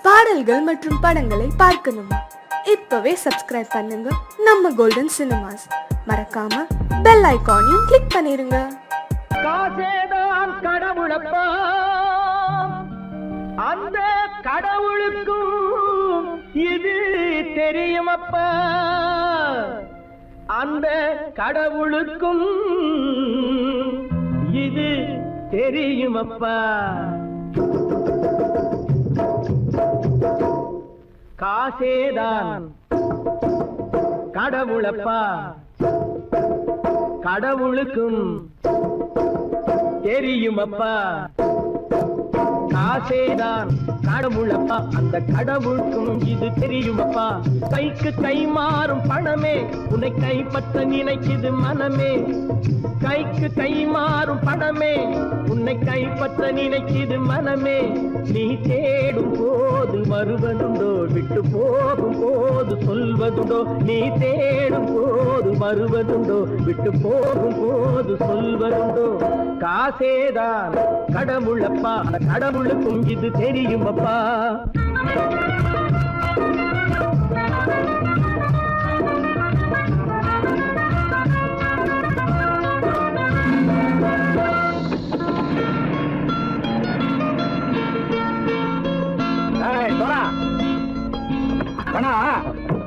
பாடல்கள் மற்றும் படங்களை பார்க்கணுமா? இப்பவே சப்ஸ்கிரைப் பண்ணுங்க நம்ம கோல்டன் சினிமாஸ். மறக்காம பெல் ஐகானையும் கிளிக் பண்ணிருங்க. காசேதான் கடவுளப்பா, அந்த கடவுளுக்கும் இது தெரியுமப்பா, அந்த கடவுளுக்கும் இது தெரியுமப்பா. காசேதான் கடவுளப்பா, கடவுளுக்கும் தெரியுமப்பா. காசேதான் கடவுளப்பா, அந்த கடவுளுக்கும் இது தெரியுமப்பா. கைக்கு கை மாறும் பணமே உன்னை கைப்பற்ற நினைக்குது மனமே. கைக்கு கை மாறும் பணமே உன்னை கைப்பற்ற நினைக்குது மனமே. நீ தேடும் போது வருவதுண்டோ, விட்டு போகும் போது சொல்வதுண்டோ. நீ தேடும் போது வருவதுண்டோ, விட்டு போகும் போது சொல்வதுண்டோ. காசேதான் கடவுளப்பா, கடவுளுக்கும் இது தெரியுமப்பா.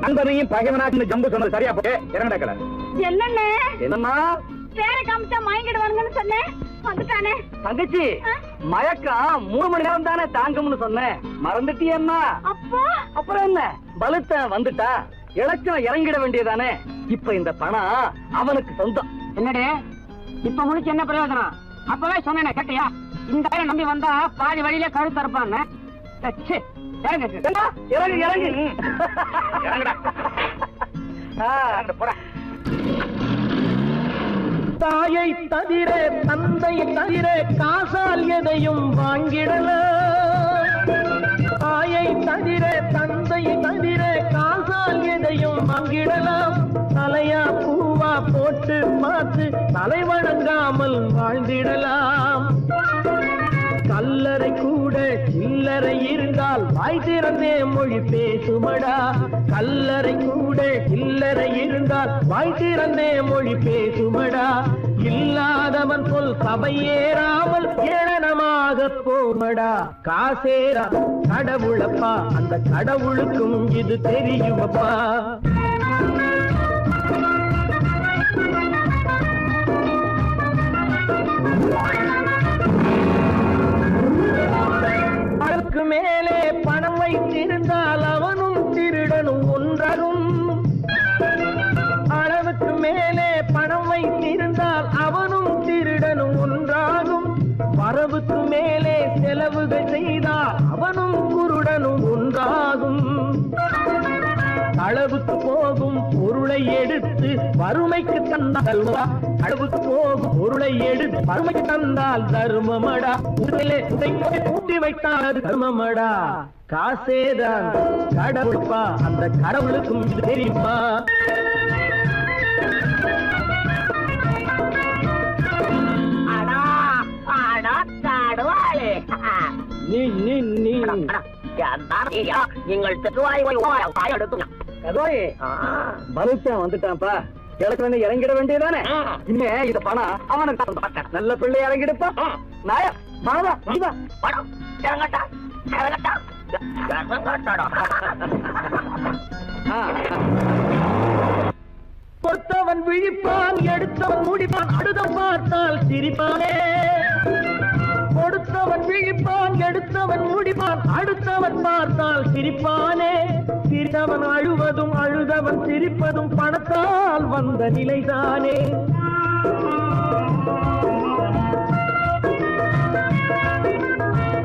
நண்பனையும் பகைவனாக்கு ஜம்பு சொன்னது சரியா போட்டு இறங்கடக்கல. என்னண்ணே என்னம்மா பேர காமிச்சா மயங்கிடுவாங்கன்னு சொன்னேன், வந்துட்டானே. தங்கச்சி மயக்கம் 3 மணி நேரம் தானே தாங்கும்னு சொன்னேன், மறந்துட்டியம்மா. அப்போ அப்புறம் என்ன, பலத்த வந்துட்டா இலச்சம் இறங்கிட வேண்டியதானே. இப்ப இந்த பணம் அவனுக்கு சொந்தம். என்னடே இப்ப முடிச்சு என்ன பிரயோஜனம்? அப்பவே சொன்னேன் கேட்டியா? இந்த பேரை நம்பி வந்தா பாதி வழியில கழுத்து இருப்பான்னு. இறங்கு இறங்கு இறங்கு போட. தாயை தவிர தந்தையை தவிர காசால் எதையும் வாங்கிடலாம். தாயை தவிர தந்தையை தவிர காசால் எதையும் வாங்கிடலாம். தலையா பூவா போட்டு பார்த்து தலை வணங்காமல் வாழ்ந்திடலாம். கல்லறை கூட சில்லறை இருந்தால் வாய் திறந்தே மொழி பேசுமடா. கல்லறை கூட சில்லறை இருந்தால் வாய் திறந்தே மொழி பேசுமடா. இல்லாதவன் சொல் சபையேறாமல் ஏளனமாக போமடா. காசேரா கடவுளப்பா, அந்த கடவுளுக்கும் இது தெரியுமப்பா. அளவுக்கு மேலே பணம் வைத்திருந்தால் அவனும் திருடனும் ஒன்றாகும். அளவுக்கு மேலே பணம் வைத்திருந்தால் அவனும் திருடனும் ஒன்றாகும். வரவுக்கு மேலே செலவுகள் செய்தால் அவனும் குருடனும் ஒன்றாகும். அளவுக்கு போகும் பொருளை எடுத்து வறுமைக்கு தந்தால், அளவுக்கு போகும் பொருளை எடுத்து வறுமைக்கு தந்தால் தர்மமடா. கூட்டி வைத்தால் அது தர்மமடா. காசேதான் கடவுள்ப்பா, அந்த கடவுளுக்கும் இது தெரியுமா. நீ நீ நீ வந்துட்டான்ப்பா. கிழக்கு வந்து இறங்கிட வேண்டியதானே. இனிமே இந்த பணம் அவனுக்கு நல்ல பிள்ளை இறங்கிடுப்பா. நாயா பொறுத்தவன் விழிப்பான், எடுத்தவன் முடிப்பான், அடுத்தவன் பார்த்தால் சிரிப்பானே. கொடுத்தவன் விழிப்பான், எடுத்தவன் முடிப்பான், அடுத்தவன் பார்த்தால் சிரிப்பானே. சிரித்தவன் அழுவதும் அழுதவன் சிரிப்பதும் பணத்தால் வந்த நிலைதானே.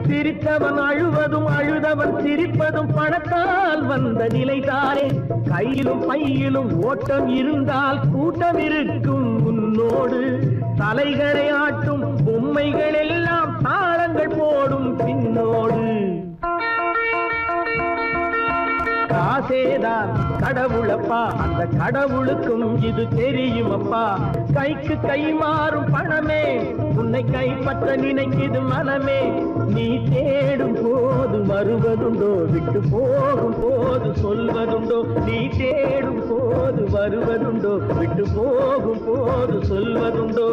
சிரித்தவன் அழுவதும் அழுதவன் சிரிப்பதும் பணத்தால் வந்த நிலைதானே. கையிலும் பையிலும் ஓட்டம் இருந்தால் கூட்டம் இருக்கும் உன்னோடு. தலைகளை ஆட்டும் பொம்மைகள் எல்லாம் தாளங்கள் போடும் பின்னோடு. காசேதான் கடவுளப்பா, அந்த கடவுளுக்கும் இது தெரியுமப்பா. கைக்கு கை மாறும் பணமே உன்னை கைப்பற்ற நினைக்குது மனமே. நீ தேடும் போது வருவதுண்டோ, விட்டு போகும் போது சொல்வதுண்டோ. நீ தேடும் போது வருவதுண்டோ, விட்டு போகும் போது சொல்வதுண்டோ.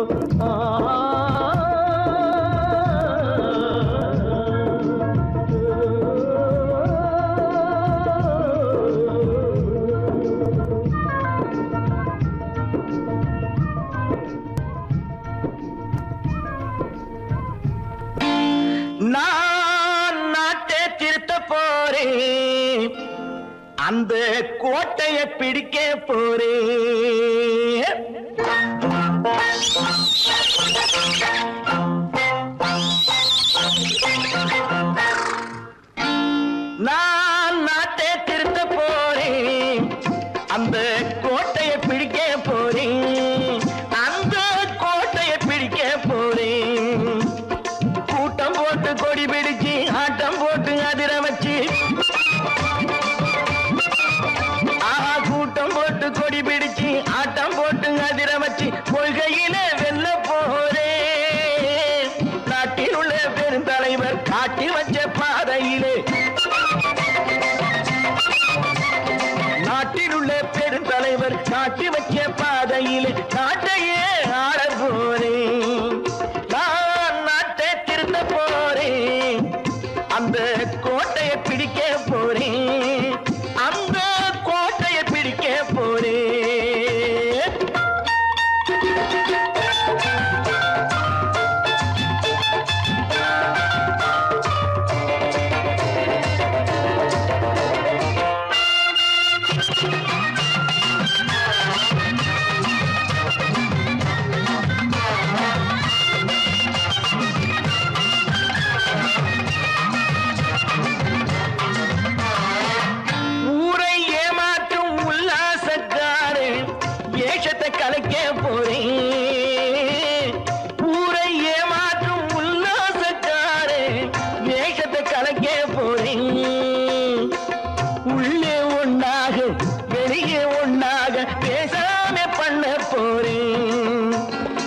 நான் நாட்டை திருத்த போறேன், அந்த கோட்டையை பிடிக்க போறேன். நான் நாட்டை திருத்த போறேன், அந்த கோட்டையை பிடிக்க போறேன். அந்த கோட்டையை பிடிக்க போறேன். கூட்டம் போட்டு கொடி பிடிச்சு ஆட்டம் போட்டு அதிர வச்சு, கூட்டம் போட்டு கொடி பிடிச்சு ஆட்டம் போட்டு அதிர வச்சு கொள்கையில வெல்ல போறேன். நாட்டில் உள்ள பெருந்தலைவர் காட்டி வச்ச பாதையிலே, நாட்டில் உள்ள பெருந்தலைவர் காட்டி வச்ச பாதையிலே நாட்டையே ஆள போறேன். நான் நாட்டை திருத்த போறேன், அந்த கோட்டையை பிடிக்க போறேன். அந்த கோட்டையை பிடிக்க போறேன். ஊரை ஏமாற்றும் உல்லாசக்காரே ஏஷத்தை கலைக்க போறேன். ஊரை ஏமாற்றும் உல்லாசக்காரே ஏஷத்தை கலைக்க போறேன். உள்ளே ஒண்ணாக வெளியே ஒண்ணாக பேசாம பண்ண போறேன்.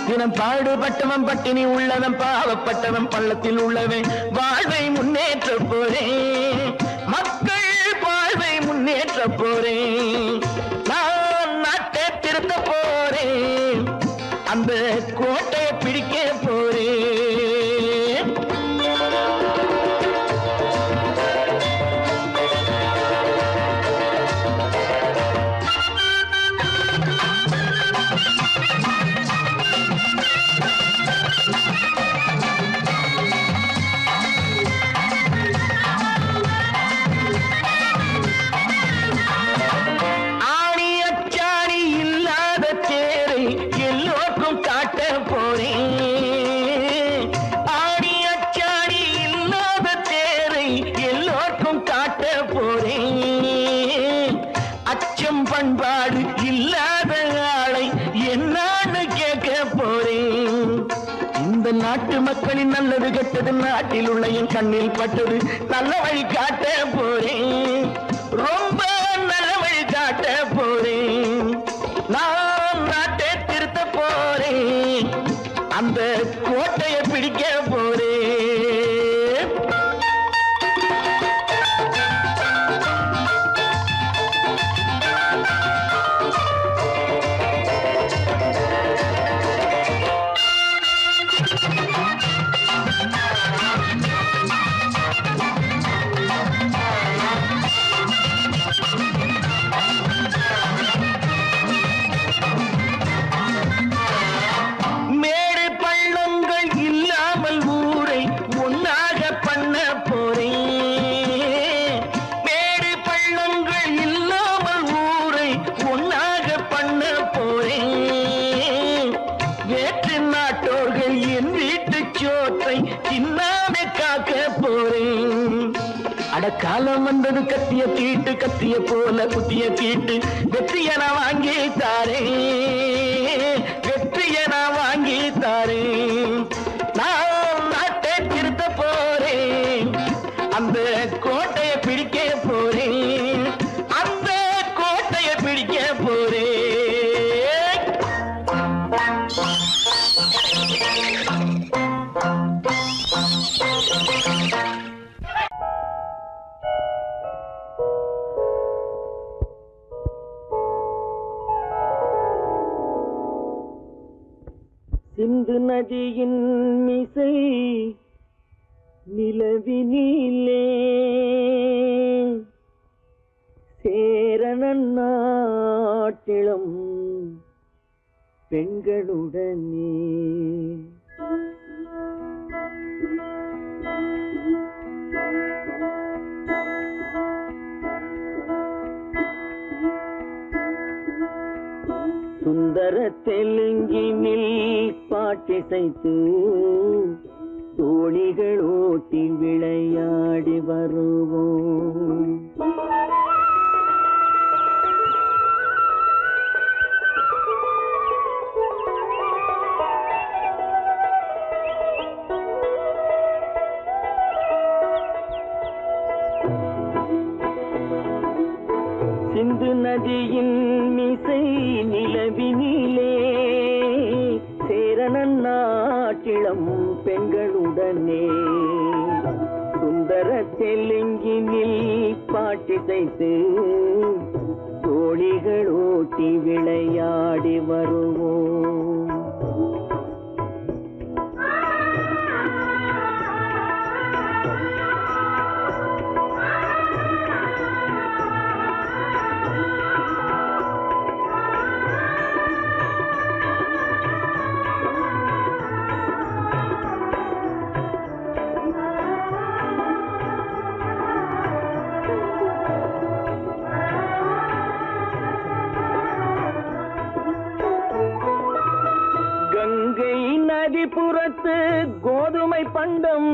தினம் பாடுபட்டவன் பட்டினி உள்ளவன், பாவப்பட்டவன் பள்ளத்தில் உள்ளவன் வாழ்வை முன்னேற்ற போறேன். மக்கள் வாழ்வை முன்னேற்ற போறேன். நான் நாட்டை திருத்த போறேன், அந்த கோட்டையை பிடிக்க போறேன். ஆணி அச்சாணி இல்லாத தேரை எல்லோருக்கும் காட்ட போறேன். ஆணி அச்சாணி இல்லாத தேரை எல்லோருக்கும் காட்ட போறேன். அச்சம் பண்பாடு இல்லாத ஆளை என்னான்னு கேட்க போறேன். இந்த நாட்டு மக்களின் நல்லது கெட்டது நாட்டில் உள்ள என் கண்ணில் பட்டது. நல்ல வழி காட்ட போறேன், ரொம்ப நல்ல வழி காட்ட போறேன். நான் நாட்டை திருத்த போறேன், அந்த கோட்டையை பிடிக்க போறேன். மேடு பள்ளங்கள் இல்லாமல் ஊரை ஒன்னாக பண்ண போறேன். மேடு பள்ளங்கள் இல்லாமல் ஊரை ஒன்னாக பண்ண போறேன். வேற்று நாட்டோர்கள் என் வீட்டு சோற்றை தின்னாமே காக்க போறேன். அடக்காலம் வந்தது கத்திய தீட்டு, கத்திய போல குத்திய தீட்டு. வெற்றிய நான் வாங்கி தாரேன், வெற்றிய நான் வாங்கி தாரேன். நான் நாட்டை திருத்த போறேன், அந்த கோட்டையை பிடிக்க போறேன். சிந்து நதியின் மிசை நிலவினிலே சேரணன் நாட்டிளம் பெண்களுடனே சுந்தர தெலுங்கினில் பாட்டிசைத்து தோணிகள் ஓட்டி விளையாடி வருவோம். சிந்து நதியின் மிசை நிலவினிலே சேரணன் நாட்டிளம் பெண்களுடனே சுந்தர தெலுங்கினில் பாட்டிசைத்து தோணிகள் ஓட்டி விளையாடி வருவோம். கங்கை நதிபுறத்து கோதுமை பண்டம்,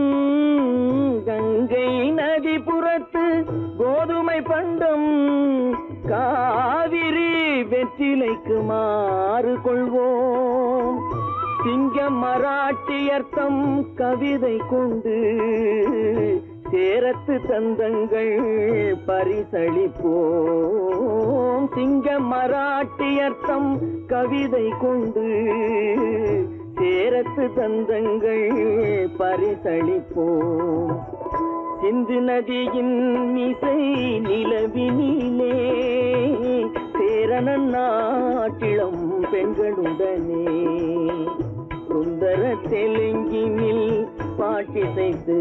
கங்கை நதிபுறத்து கோதுமை பண்டம், காவிரி வெற்றிலைக்கு மாறு கொள்வோம். சிங்க மராட்டியர்த்தம் கவிதை கொண்டு சேரத்து தந்தங்கள் பரிசளிப்போம். சிங்க மராட்டியர்த்தம் கவிதை கொண்டு சேரத்து தந்தங்கள் பரிசளிப்போம். சிந்து நதியின் மிசை நிலவினிலே சேரணன் நாட்டிளம் பெண்களுடனே சுந்தர தெலுங்கினில் பாட்டிசைத்து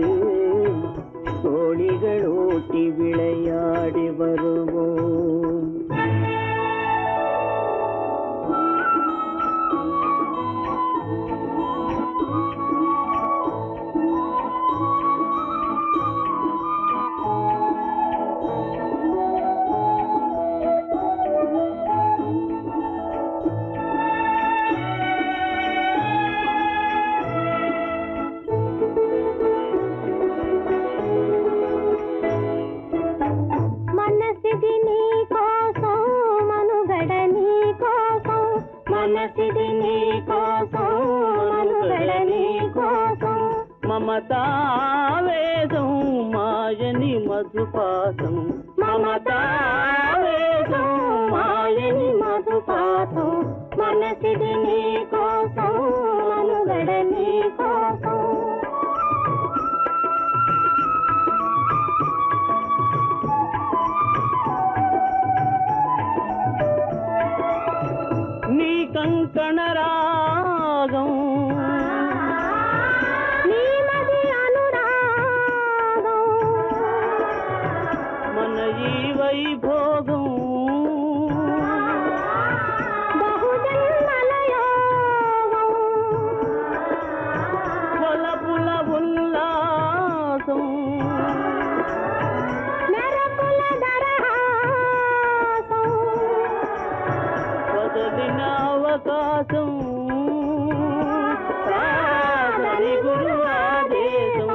தோணிகள் ஓட்டி விளையாடி வருவோம். మమతావేదం మాయని మధుపాతం, మమతావేదం మాయని మధుపాతం, మనసిది నీ కోసం మనుగడ నీ కోసం. నీ కంకణ రాగం వైభోగం బహుజన్మలయోగం కొలపుల ఉల్లాసం మెరపుల దరహాసం వదలిన అవకాశం సాధని గురు ఆదేశం.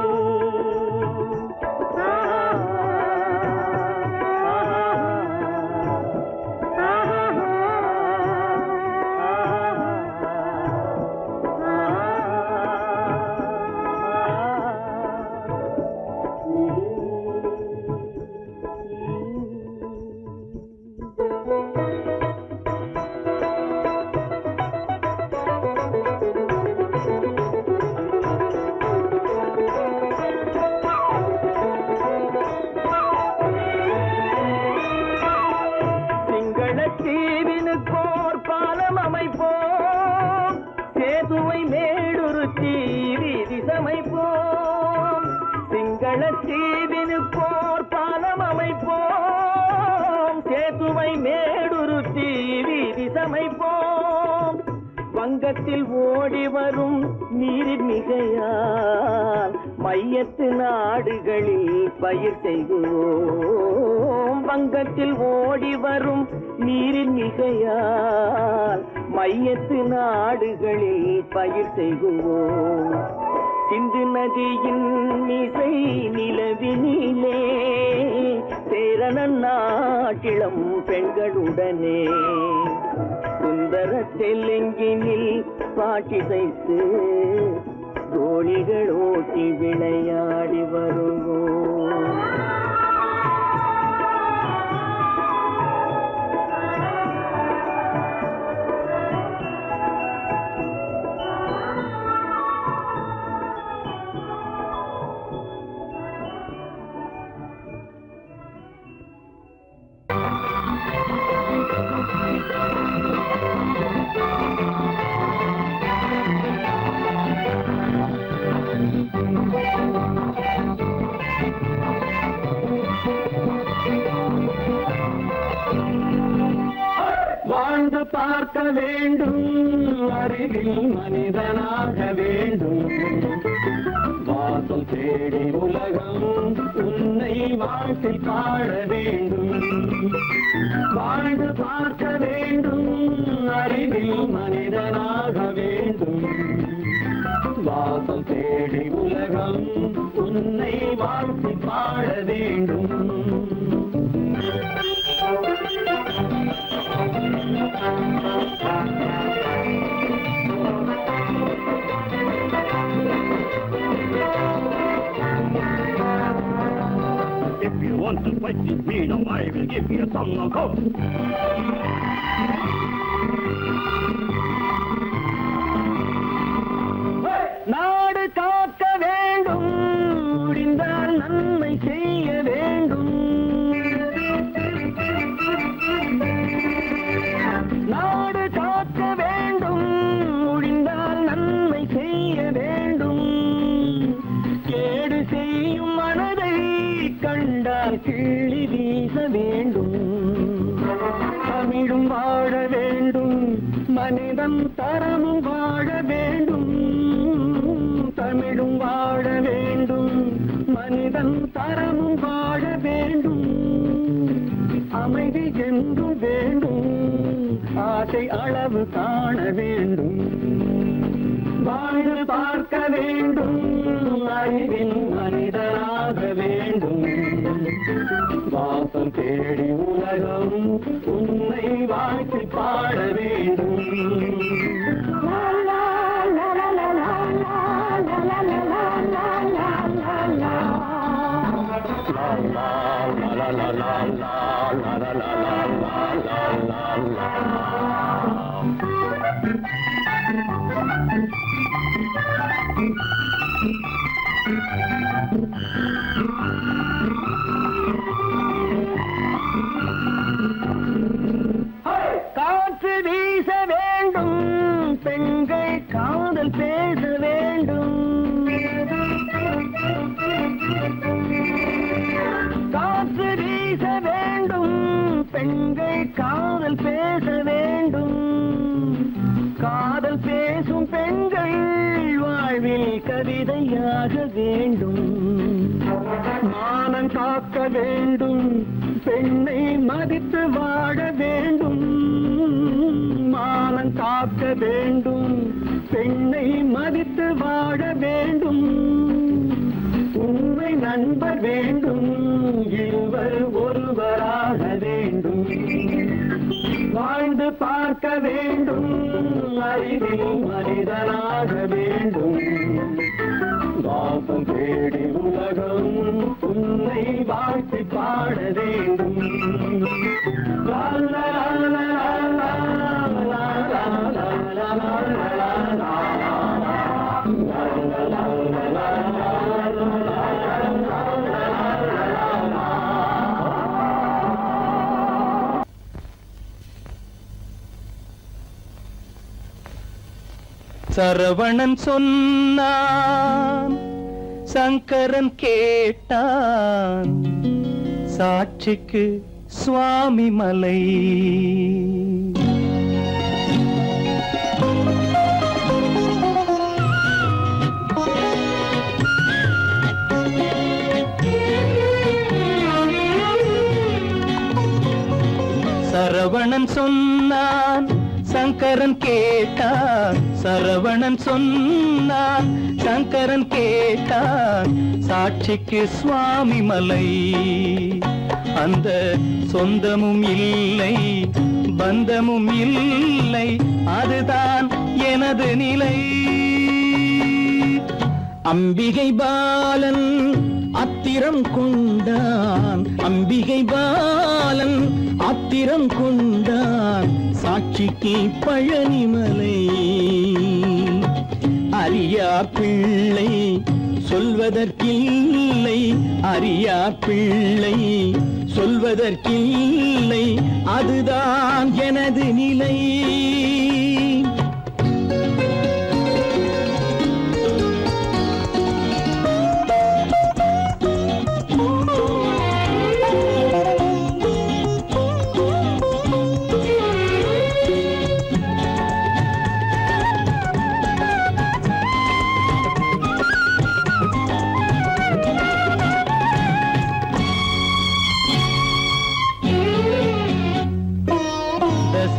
வங்கத்தில் ஓடி வரும் நீரின் மிகையால் மையத்து நாடுகளில் பயிர் செய்குவோம். வங்கத்தில் ஓடி வரும் நீரின் மிகையால் மையத்து நாடுகளில் பயிர் செய்குவோம். சிந்து நதியின் மிசை நிலவினிலே சேரணன் நாட்டிளம் பெண்களுடனே சுந்தர தெலுங்கினில் பாட்டிசைத்து தோழிகள் ஓட்டி விளையாடி வருவோம். வாழ்ந்து பார்க்க வேண்டும், அறிவில் மனிதனாக வேண்டும். வாசல் தேடி உலகம் உன்னை வாழ்த்தி பாட வேண்டும். வாழ்ந்து பார்க்க வேண்டும், அறிவில் மனிதனாக வேண்டும். வாசல் தேடி உலகம் உன்னை வாழ்த்தி பாட வேண்டும். If you want to fight with me, now I will give you a song of hope. நாடு காக்க வேண்டும், முடிந்தால் நன்மை செய்ய வேண்டும். நாடு காக்க வேண்டும், முடிந்தால் நன்மை செய்ய வேண்டும். கேடு செய்யும் மனதை கண்டால் கிள்ளி வீச வேண்டும். தமிழும் வாழ வேண்டும், மனிதம் தரமும் வாழ வேண்டும். தமிழும் வாழ வேண்டும், மனிதன் தரமும் வாழ வேண்டும். அமைதி என்றும் வேண்டும், ஆசை அளவு காண வேண்டும். வாழ்ந்து பார்க்க வேண்டும், அறிவில் மனிதனாக வேண்டும். வாசம் தேடி உலகம் உன்னை வாழ்த்தி பாட வேண்டும். காற்று வீச வேண்டும், பெண்கள் காதல் பேச வேண்டும். காற்று வீச வேண்டும், பெண்கள் காதல் பேச வேண்டும். காதல் பேசும் பெண்கள் வாழ்வில் கவிதையாக வேண்டும். மானம் காக்க வேண்டும், பெண்ணை மதித்து வாழ வேண்டும். மானம் காக்க வேண்டும், பெண்ணை மதித்து வாழ வேண்டும். உண்மை நண்பர் வேண்டும், இருவர் ஒருவராக வேண்டும். வாழ்ந்து பார்க்க வேண்டும், அறிவில் மனிதனாக வேண்டும். வாசம் தேடி உலகம் உன்னை வாழ்த்தி பாட வேண்டும். லா லா லா லா லா லா லா லா லா லா. சரவணன் சொன்னான், சங்கரன் கேட்டான், சாட்சிக்கு சுவாமி மலை. சரவணன் சொன்னான் சங்கரன் கேட்டான். சரவணன் சொன்னான் சங்கரன் கேட்டான். சாட்சிக்கு சுவாமி மலை. அந்த சொந்தமும் இல்லை பந்தமும் இல்லை, அதுதான் எனது நிலை. அம்பிகை பாலன் ஆத்திரம் கொண்டான். அம்பிகை பாலன் ஆத்திரம் கொண்டான். சாட்சிக்கு பழனிமலை. அரியா பிள்ளை சொல்வதற்கில்லை. அரியா பிள்ளை சொல்வதற்கில்லை, அதுதான் எனது நிலை.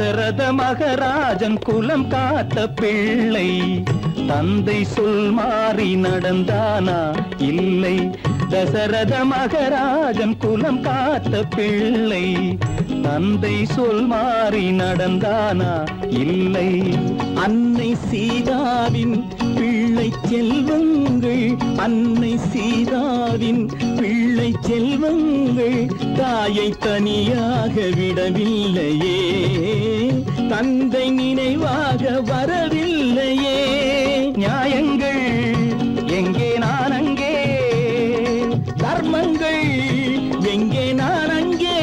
தசரத மகராஜன் குலம் காத்த பிள்ளை. தந்தை சொல் மாறி நடந்தானா இல்லை. தசரத மகராஜன் குலம் காத்த பிள்ளை. தந்தை சொல் மாறி நடந்தானா இல்லை. அன்னை சீதாவின் பிள்ளை செல்வங்கள். அன்னை சீதாவின் பிள்ளை செல்வங்கள் தாயை தனியாக விடவில்லையே. தந்தை நினைவாக வரவில்லையே. நியாயங்கள் எங்கே நான் அங்கே, தர்மங்கள் எங்கே நான் அங்கே.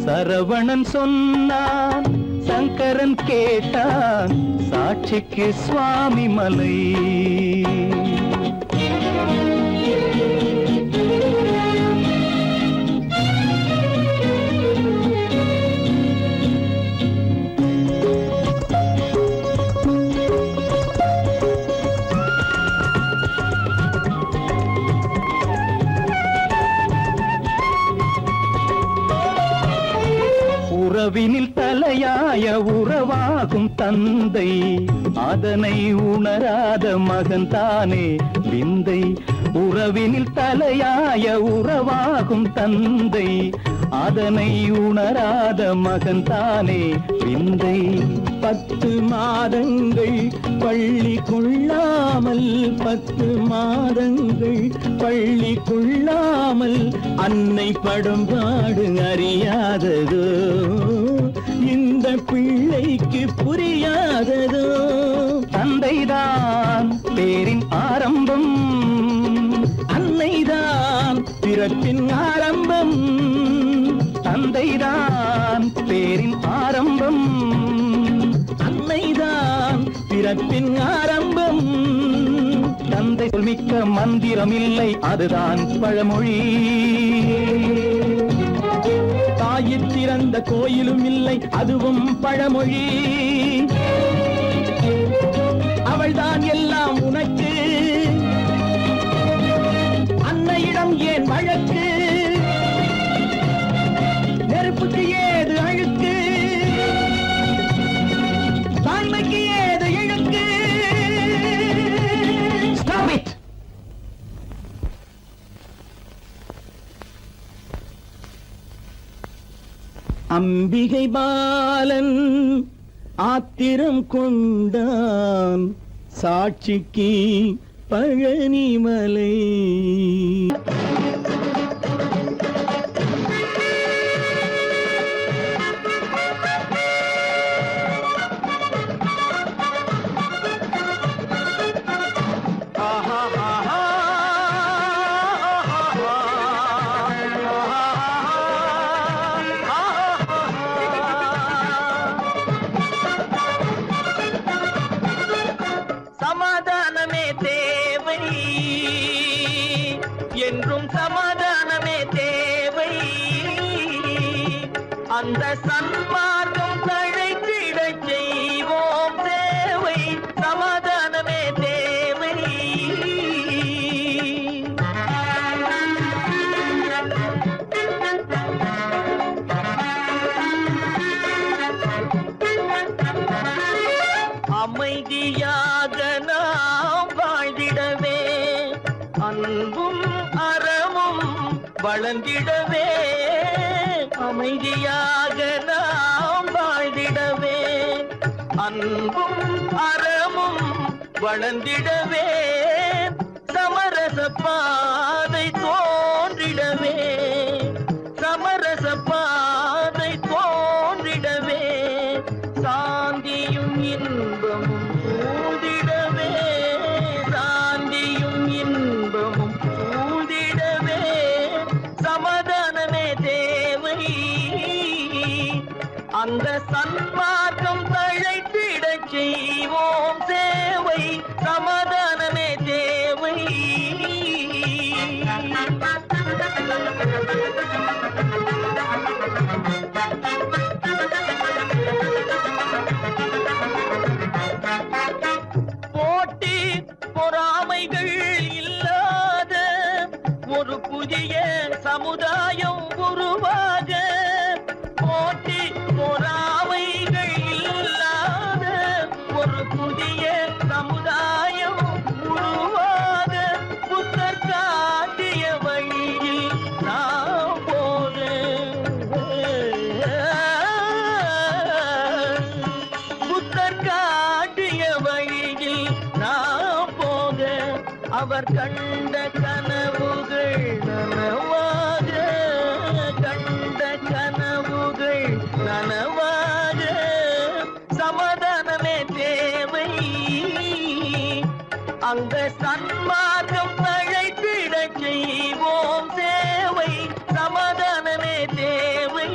சரவணன் சொன்னான் சங்கரன் கேட்டான். சாட்சிக்கு சுவாமி மலை. உறவினில் தலையாய உறவாகும் தந்தை. அதனை உணராத மகன் தானே விந்தை. உறவினில் தலையாய உறவாகும் தந்தை. அதனை உணராத மகன் தானே விந்தை. 10 மாதங்கள் பள்ளி கொள்ளாமல். 10 மாதங்கள் பள்ளி கொள்ளாமல் அன்னை படும்பாடு அறியாததோ. இந்த பிள்ளைக்கு புரியாததோ. தந்தைதான் பேரின் ஆரம்பம். அன்னைதான் பிறப்பின் ஆரம்பம். தந்தைதான் பேரின் ஆரம்பம். அன்னைதான் பிறப்பின் ஆரம்பம். தந்தை சொல்மிக்க மந்திரம் இல்லை, அதுதான் பழமொழி. தாயிற் திறந்த கோயிலும் இல்லை, அதுவும் பழமொழி. அவள்தான் எல்லாம் உனக்கு, அன்னையிடம் ஏன் வழக்கு? நெருப்புக்கு ஏது அழுக்கு, தாய்மைக்கு ஏது இழுக்கு? Stop it! அம்பிகை பாலன் ஆத்திரம் கொண்டான். சாட்சிக்கு பழனிமலை. சமாதானமே தேவை என்றும் சமாதானமே தேவை. அந்த சன்மார்க்கம் தழைத்திடச் செய்வோம் தேவை. சமாதானமே தேவை. அமைதியாக நாம் வாழ்ந்திடவே அன்பும் அறமும் வளர்ந்திடவே அமைதியாக நாம் வாழ்ந்திடவே அன்பும் அறமும் வளர்ந்திடவே சமரச பாதை தோன்றிடவே சமரச பாதை தோன்றிடவே சாந்தியும் இன்பமும் சூழ்ந்திடவே சாந்தியும் இன்பமும் சூழ்ந்திடவே சமாதானமே தேவை அந்த சன்மார்க்கம் தழைத்திடச் செய்வோம் சேவை சமாதானமே தேவை போட்டி பொறாமைகள் இல்லாத ஒரு புதிய சமுதாயம் உருவாக போட்டி பொறாமைகள் இல்லாத ஒரு புதிய சமுதாயம் உருவாக புத்தர் காட்டிய வழியில் நாம் போக புத்தர் காட்டிய வழியில் நாம் போக அவர் கண்ட கனவுகள் நனவாக கண்ட கனவுகள் நனவாக சமாதானமே தேவை அந்த சன்மார்க்கம் தழைத்திடச் செய்வோம் சேவை சமாதானமே தேவை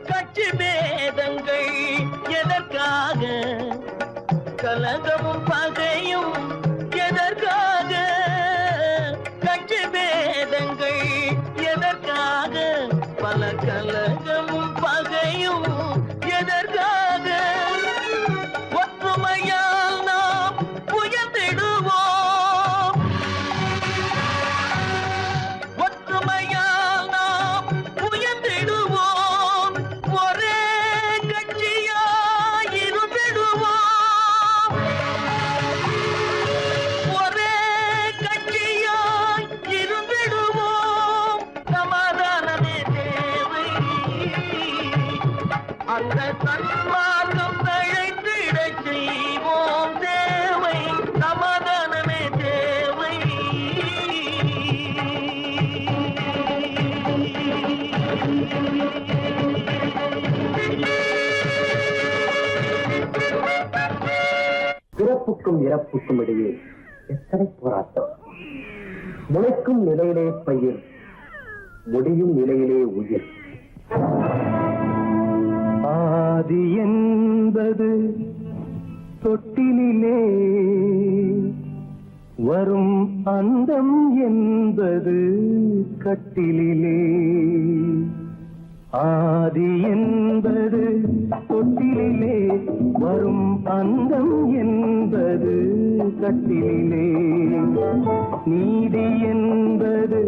கட்சி பேதங்கள் எதற்காக கலகமும் பகையும் எதற்காக கட்சி பேதங்கள் எதற்காக பல கலகமும் பகையும் எதற்காக ஒற்றுமையால் நாம் உயர்ந்திடுவோம் ஒற்றுமையால் நாம் உயர்ந்திடுவோம் ஒரே கட்சியாய் இருந்திடுவோம் ஒரே கட்சியாய் இருந்திடுவோம் சமாதானமே தேவை அந்த சன்மார்க்கம் தழைத்திடச் செய்வோம் தேவை சமாதானமே தேவை பிறப்புக்கும் இறப்புக்கும் இடையே எத்தனை போராட்டம் முளைக்கும் நிலையிலே பயிர் முடியும் நிலையிலே உயிர் ஆதி என்பது தொட்டிலே வரும் அந்தம் என்பது கட்டிலே ஆதி என்பது தொட்டிலே வரும் அந்தம் என்பது கட்டிலே நீதி என்பது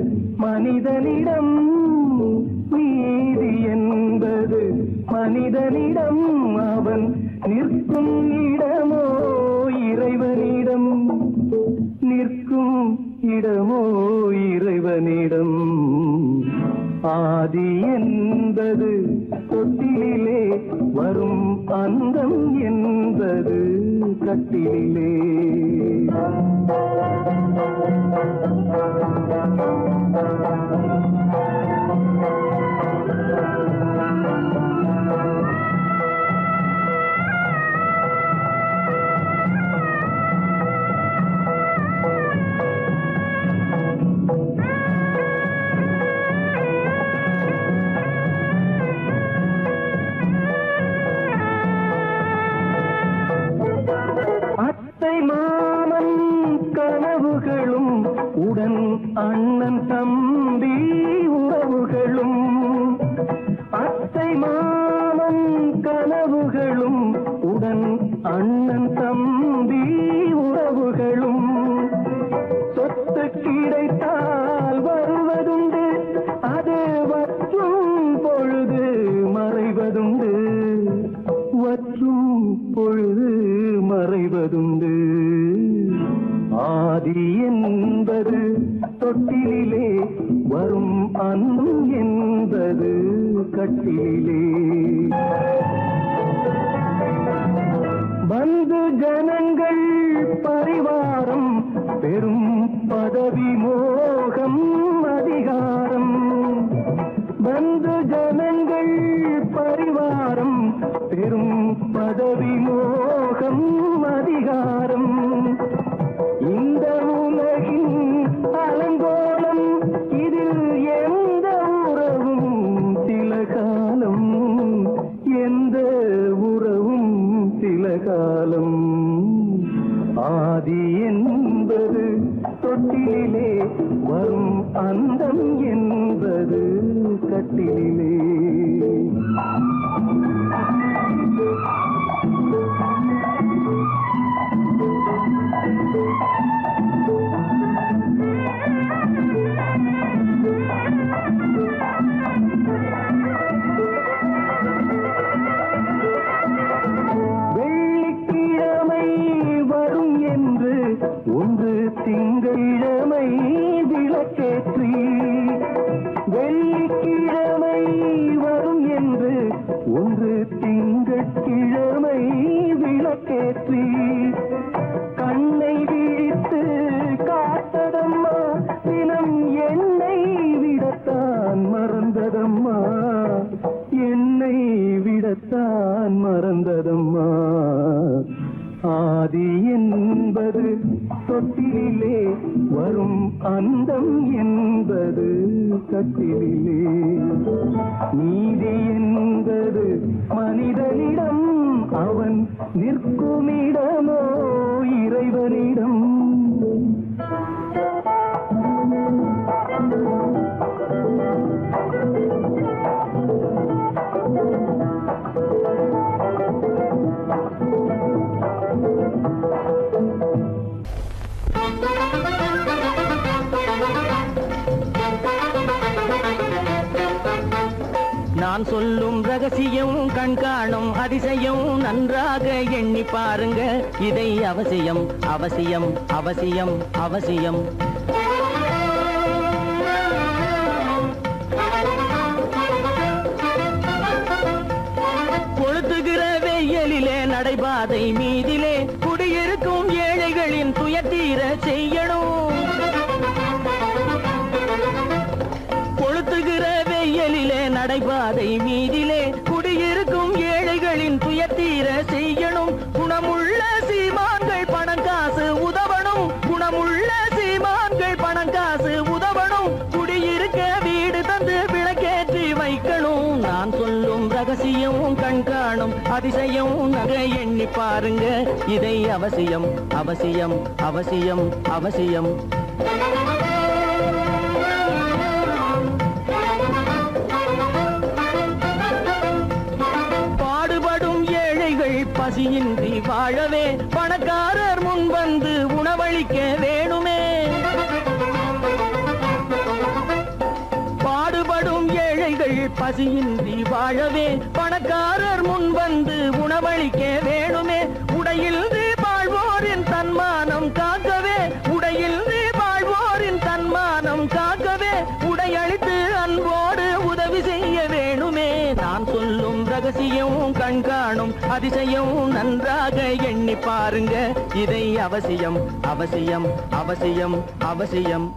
மனிதனிடம் நீதி என்பது மனிதனிடம் அவன் நிற்கும் இடமோ இறைவனிடம் நிற்கும் இடமோ இறைவனிடம் ஆதி என்பது தொட்டிலே வரும் அந்தம் என்பது கட்டிலே மாமன் கனவுகளும் உடன் அண்ணன் தம்பி உறவுகளும் அத்தை மாமன் கனவுகளும் உடன் அண்ணன் தம்பி உறவுகளும் சொத்து கிடைத்தால் வருவதுண்டு, அது வற்றும் பொழுது மறைவதுண்டு, வற்றும் பொழுது மறைவதுண்டு. ஆதி என்பது தொட்டிலே வரும் அன்னம் என்பது கட்டிலே. பந்து ஜனங்கள் பரிவாரம் பெரும் பதவி மோகம் அதிகாரம். பந்து ஜனங்கள் பரிவாரம் பெரும் பதவி மோகம் அதிகாரம். இந்த உலகின் அலங்கோலம், இதில் எந்த உறவும் சில காலம், எந்த உறவும் சில காலம். ஆதி என்பது தொட்டிலே வரும் அந்தம் என்பது கட்டிலே. வெள்ளிக்கிழமை வரும் என்று ஒன்று திங்களிழமை விளக்கேற்றி, வெள்ளிக்கிழமை வரும் என்று ஒன்று திங்கட்கிழமை விளக்கேற்றி, கண்ணை விழித்து காத்ததம்மா தினம் என்னை விடத்தான் மறந்ததம்மா, என்னை விடத்தான் மறந்ததம்மா. ஆதி என்பது தொட்டிலே வரும் அந்தம் என்பது கட்டிலே. நீதி என்பது மனிதனிடம், அவன் நிற்குமிடமோ இறைவனிடம். நான் சொல்லும் ரகசியம் கண்காணும் அதிசயம் நன்றாக எண்ணி பாருங்க. இதை அவசியம் அவசியம் அவசியம் அவசியம். கொளுத்துகிற வெயிலிலே நடைபாதை மீதிலே குடியிருக்கும் ஏழைகளின் துயத்தீர செய்யணும். கொளுத்துகிற வெயிலிலே நடைபாதை மீதிலே குடியிருக்கும் ஏழைகளின் துயத்தீர செய்யணும். குணமுள்ள சீமான்கள் பணம் காசு உதவணும், குணமுள்ள சீமான்கள் பணம் காசு உதவணும். குடியிருக்க வீடு தந்து விளக்கேற்றி வைக்கணும். நான் சொல்லும் ரகசியம் கண்காணும் அதிசயம் நகை எண்ணி பாருங்க. இதை அவசியம் அவசியம் அவசியம் அவசியம். பசியின்றி வாழவே பணக்காரர் முன் வந்து உணவளிக்க வேணுமே. பாடுபடும் ஏழைகள் பசியின்றி வாழவே பணக்காரர் முன் வந்து உணவளிக்க வேணுமே. உடையில் வாழ்வோரின் தன்மானம் காக்கவே, உடையில் வாழ்வோரின் தன்மானம் காக்கவே உடையளித்து அன்போடு உதவி செய்ய வேணுமே. நான் சொல்லும் ரகசியம் கண்காணும் அதிசயம் நன்றாக எண்ணி பாருங்க. இதை அவசியம் அவசியம் அவசியம் அவசியம்.